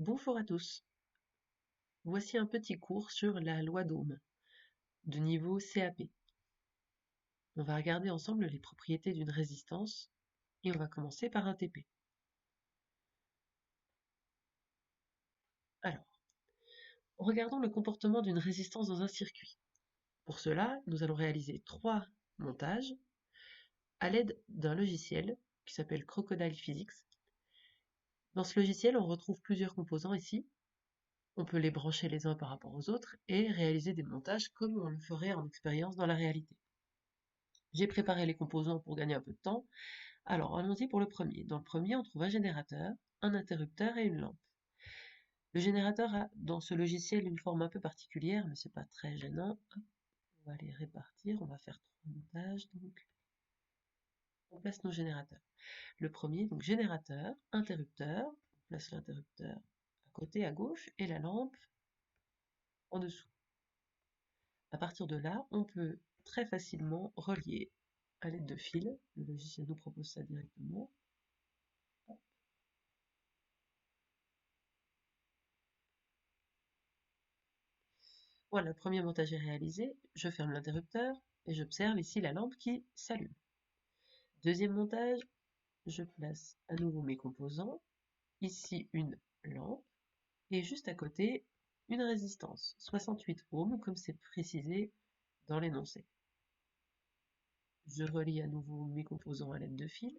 Bonjour à tous. Voici un petit cours sur la loi d'Ohm de niveau CAP. On va regarder ensemble les propriétés d'une résistance et on va commencer par un TP. Alors, regardons le comportement d'une résistance dans un circuit. Pour cela, nous allons réaliser 3 montages à l'aide d'un logiciel qui s'appelle Crocodile Physics. Dans ce logiciel, on retrouve plusieurs composants ici. On peut les brancher les uns par rapport aux autres et réaliser des montages comme on le ferait en expérience dans la réalité. J'ai préparé les composants pour gagner un peu de temps. Alors, allons-y pour le premier. Dans le premier, on trouve un générateur, un interrupteur et une lampe. Le générateur a dans ce logiciel une forme un peu particulière, mais c'est pas très gênant. Hop, on va les répartir, on va faire 3 montages, donc on place nos générateurs. Le premier, donc générateur, interrupteur, on place l'interrupteur à côté, à gauche, et la lampe en dessous. À partir de là, on peut très facilement relier à l'aide de fils. Le logiciel nous propose ça directement. Voilà, le premier montage est réalisé, je ferme l'interrupteur et j'observe ici la lampe qui s'allume. Deuxième montage, je place à nouveau mes composants, ici une lampe et juste à côté une résistance, 68 ohms comme c'est précisé dans l'énoncé. Je relie à nouveau mes composants à l'aide de fil.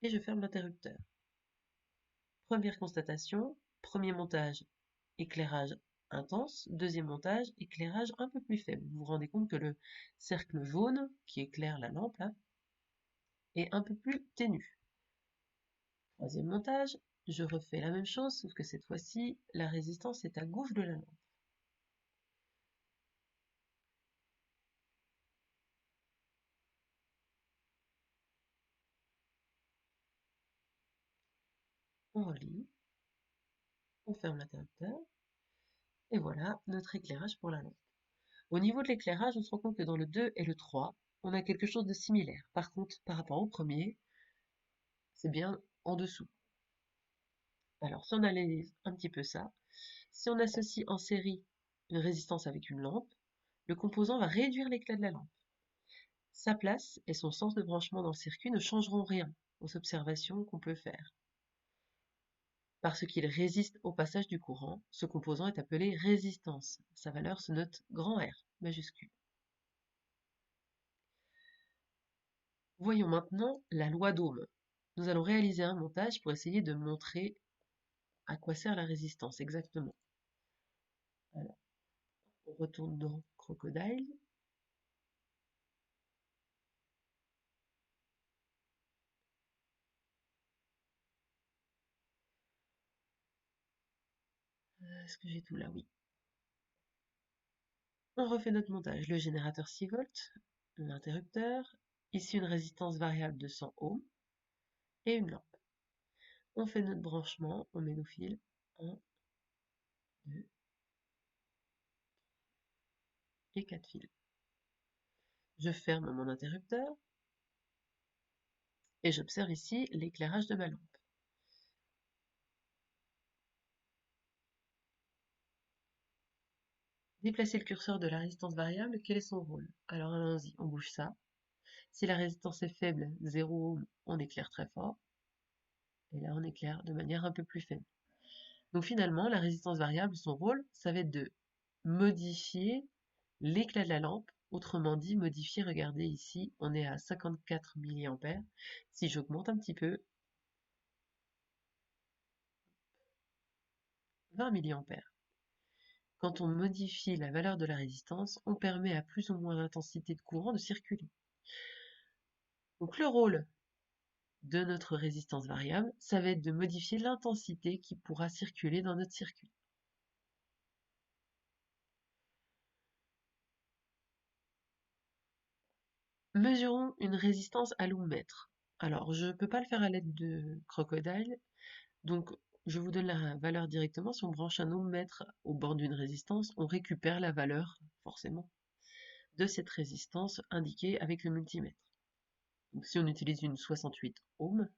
Et je ferme l'interrupteur. Première constatation, premier montage, éclairage intense, deuxième montage, éclairage un peu plus faible. Vous vous rendez compte que le cercle jaune qui éclaire la lampe là, est un peu plus ténu. Troisième montage, je refais la même chose, sauf que cette fois-ci, la résistance est à gauche de la lampe. On relie, on ferme l'interrupteur, et voilà notre éclairage pour la lampe. Au niveau de l'éclairage, on se rend compte que dans le 2 et le 3, on a quelque chose de similaire. Par contre, par rapport au premier, c'est bien en dessous. Alors, si on analyse un petit peu ça, si on associe en série une résistance avec une lampe, le composant va réduire l'éclat de la lampe. Sa place et son sens de branchement dans le circuit ne changeront rien aux observations qu'on peut faire. Parce qu'il résiste au passage du courant, ce composant est appelé résistance. Sa valeur se note grand R majuscule. Voyons maintenant la loi d'Ohm. Nous allons réaliser un montage pour essayer de montrer à quoi sert la résistance exactement. Alors, on retourne dans Crocodile. Est-ce que j'ai tout là? Oui. On refait notre montage. Le générateur 6 volts, l'interrupteur, ici une résistance variable de 100 ohms et une lampe. On fait notre branchement, on met nos fils. 1, 2 et 4 fils. Je ferme mon interrupteur et j'observe ici l'éclairage de ma lampe. Déplacer le curseur de la résistance variable, quel est son rôle? Alors allons-y, on bouge ça. Si la résistance est faible, 0 ohm, on éclaire très fort. Et là, on éclaire de manière un peu plus faible. Donc finalement, la résistance variable, son rôle, ça va être de modifier l'éclat de la lampe. Autrement dit, modifier, regardez ici, on est à 54 mA. Si j'augmente un petit peu, 20 mA. Quand on modifie la valeur de la résistance, on permet à plus ou moins d'intensité de courant de circuler. Donc le rôle de notre résistance variable, ça va être de modifier l'intensité qui pourra circuler dans notre circuit. Mesurons une résistance à l'ohmmètre. Alors, je ne peux pas le faire à l'aide de Crocodile, donc je vous donne la valeur directement. Si on branche un ohmmètre au bord d'une résistance, on récupère la valeur, forcément, de cette résistance indiquée avec le multimètre. Donc si on utilise une 68 ohms,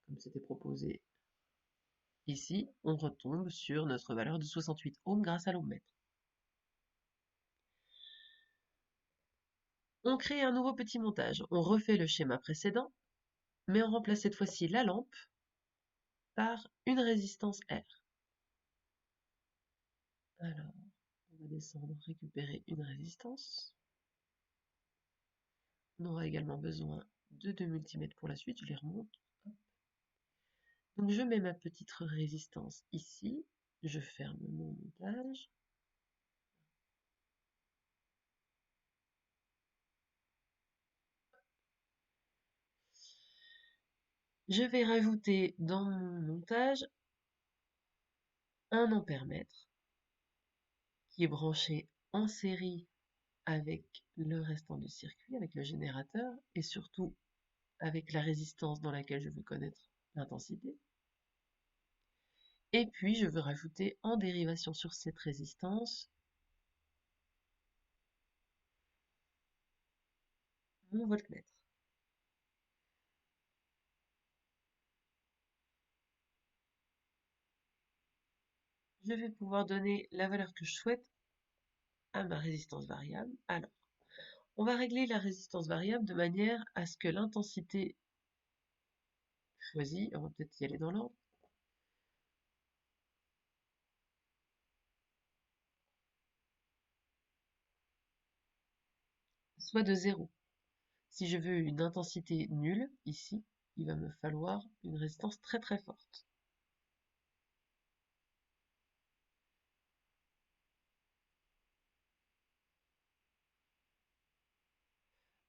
comme c'était proposé ici, on retombe sur notre valeur de 68 ohms grâce à l'ohmmètre. On crée un nouveau petit montage. On refait le schéma précédent, mais on remplace cette fois-ci la lampe par une résistance R. Alors, on va descendre, récupérer une résistance. On aura également besoin de 2 multimètres pour la suite, je les remonte. Donc je mets ma petite résistance ici, je ferme mon montage. Je vais rajouter dans mon montage un ampèremètre qui est branché en série avec le restant du circuit, avec le générateur, et surtout avec la résistance dans laquelle je veux connaître l'intensité. Et puis je veux rajouter en dérivation sur cette résistance mon voltmètre. Je vais pouvoir donner la valeur que je souhaite à ma résistance variable. Alors, on va régler la résistance variable de manière à ce que l'intensité choisie, on va peut-être y aller dans l'ordre, soit de 0. Si je veux une intensité nulle, ici, il va me falloir une résistance très très forte.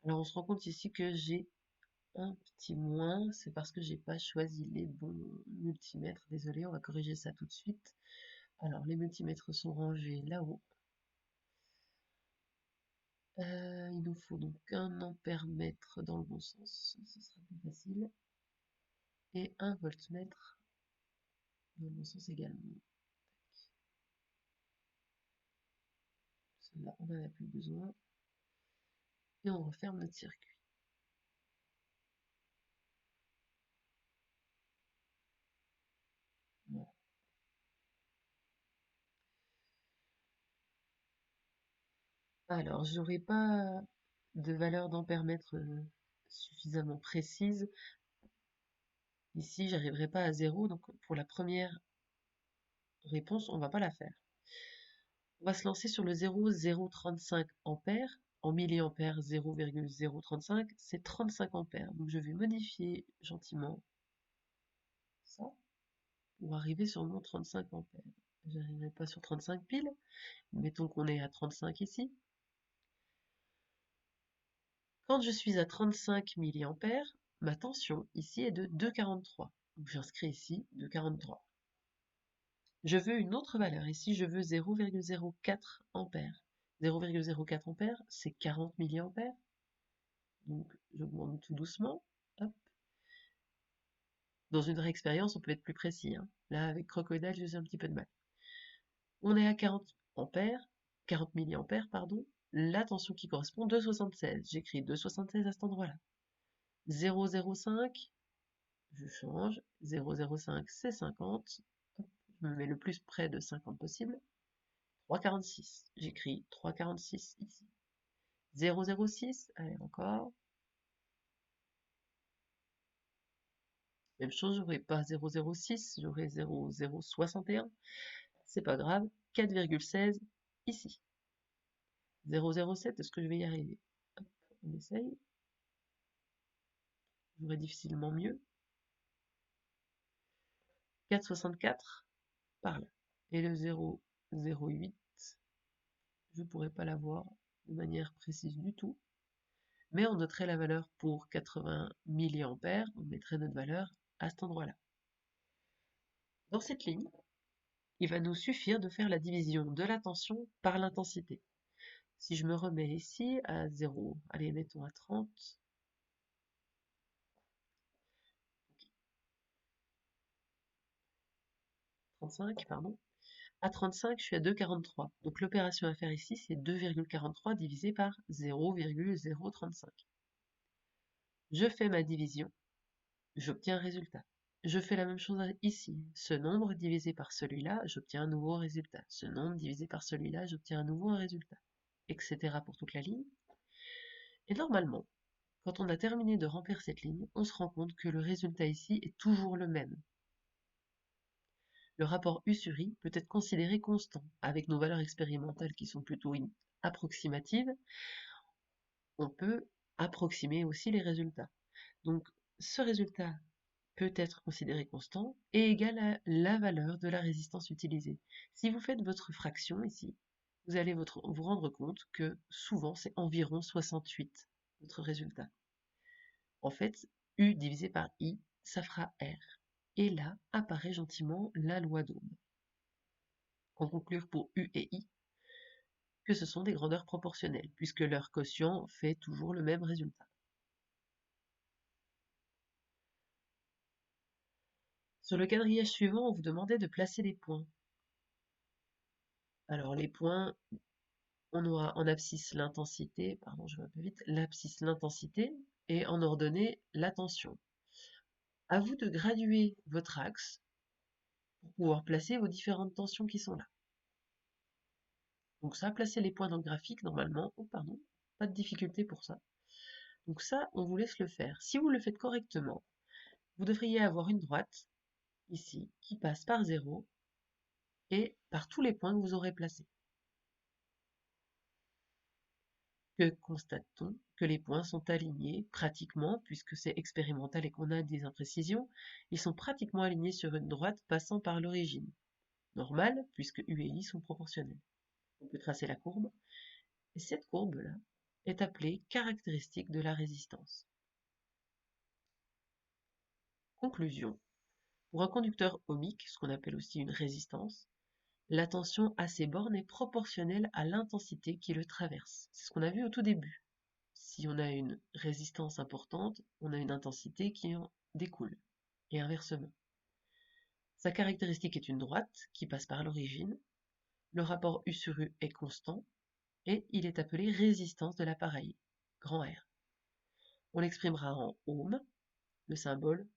Alors on se rend compte ici que j'ai un petit moins, c'est parce que j'ai pas choisi les bons multimètres. Désolé, on va corriger ça tout de suite. Alors les multimètres sont rangés là-haut. Il nous faut donc un ampèremètre dans le bon sens, ce sera plus facile. Et un voltmètre dans le bon sens également. Celui-là, on n'en a plus besoin. Et on referme notre circuit. Voilà. Alors, je n'aurai pas de valeur d'ampèremètre suffisamment précise. Ici, j'arriverai pas à 0, donc pour la première réponse, on va pas la faire. On va se lancer sur le 0,035 ampères. En milliampères, 0,035, c'est 35 ampères. Donc je vais modifier gentiment ça pour arriver sur mon 35 ampères. J'arriverai pas sur 35 piles. Mettons qu'on est à 35 ici. Quand je suis à 35 milliampères, ma tension ici est de 2,43. Donc j'inscris ici 2,43. Je veux une autre valeur. Ici, je veux 0,04 ampères. 0,04 ampères, c'est 40 milliampères. Donc, j'augmente tout doucement. Hop. Dans une vraie expérience, on peut être plus précis, hein. Là, avec Crocodile, j'ai un petit peu de mal. On est à 40 ampères, 40 milliampères, pardon. La tension qui correspond, 2,76. J'écris 2,76 à cet endroit-là. 0,05, je change. 0,05, c'est 50. Hop. Je me mets le plus près de 50 possible. 3,46. J'écris 3,46 ici. 0,06, allez encore. Même chose, j'aurai pas 0,06, j'aurai 0,061. C'est pas grave. 4,16 ici. 0,07, est-ce que je vais y arriver? Hop, on essaye. J'aurai difficilement mieux. 4,64 par là. Et le 0,08, je pourrais pas l'avoir de manière précise du tout. Mais on noterait la valeur pour 80 milliampères, on mettrait notre valeur à cet endroit-là. Dans cette ligne, il va nous suffire de faire la division de la tension par l'intensité. Si je me remets ici à 0, allez, mettons à 30. 35, pardon. À 35, je suis à 2,43. Donc l'opération à faire ici, c'est 2,43 divisé par 0,035. Je fais ma division, j'obtiens un résultat. Je fais la même chose ici. Ce nombre divisé par celui-là, j'obtiens un nouveau résultat. Ce nombre divisé par celui-là, j'obtiens à nouveau un résultat, etc. pour toute la ligne. Et normalement, quand on a terminé de remplir cette ligne, on se rend compte que le résultat ici est toujours le même. Le rapport U sur I peut être considéré constant. Avec nos valeurs expérimentales qui sont plutôt approximatives, on peut approximer aussi les résultats. Donc ce résultat peut être considéré constant et égal à la valeur de la résistance utilisée. Si vous faites votre fraction ici, vous allez vous rendre compte que souvent c'est environ 68, votre résultat. En fait, U divisé par I, ça fera R. Et là apparaît gentiment la loi d'Ohm. Pour conclure pour U et I, que ce sont des grandeurs proportionnelles, puisque leur quotient fait toujours le même résultat. Sur le quadrillage suivant, on vous demandait de placer des points. Alors les points, on aura en abscisse l'intensité, pardon, je vais un peu vite, l'abscisse l'intensité, et en ordonnée la tension. À vous de graduer votre axe pour pouvoir placer vos différentes tensions qui sont là. Donc ça, placer les points dans le graphique, normalement, oh pardon, pas de difficulté pour ça. Donc ça, on vous laisse le faire. Si vous le faites correctement, vous devriez avoir une droite, ici, qui passe par 0 et par tous les points que vous aurez placés. Que constate-t-on? Que les points sont alignés pratiquement, puisque c'est expérimental et qu'on a des imprécisions, ils sont pratiquement alignés sur une droite passant par l'origine. Normale, puisque U et I sont proportionnels. On peut tracer la courbe, et cette courbe-là est appelée caractéristique de la résistance. Conclusion. Pour un conducteur ohmique, ce qu'on appelle aussi une résistance, la tension à ces bornes est proportionnelle à l'intensité qui le traverse. C'est ce qu'on a vu au tout début. Si on a une résistance importante, on a une intensité qui en découle, et inversement. Sa caractéristique est une droite qui passe par l'origine. Le rapport U sur U est constant, et il est appelé résistance de l'appareil, grand R. On l'exprimera en ohm, le symbole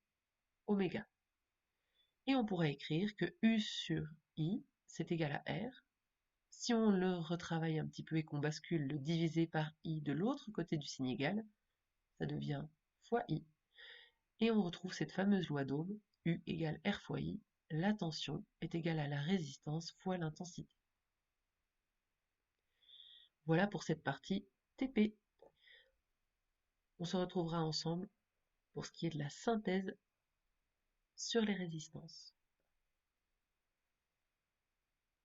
oméga. Et on pourra écrire que U sur I, c'est égal à R. Si on le retravaille un petit peu et qu'on bascule le divisé par I de l'autre côté du signe égal, ça devient fois I. Et on retrouve cette fameuse loi d'Ohm, U égale R fois I, la tension est égale à la résistance fois l'intensité. Voilà pour cette partie TP. On se retrouvera ensemble pour ce qui est de la synthèse sur les résistances.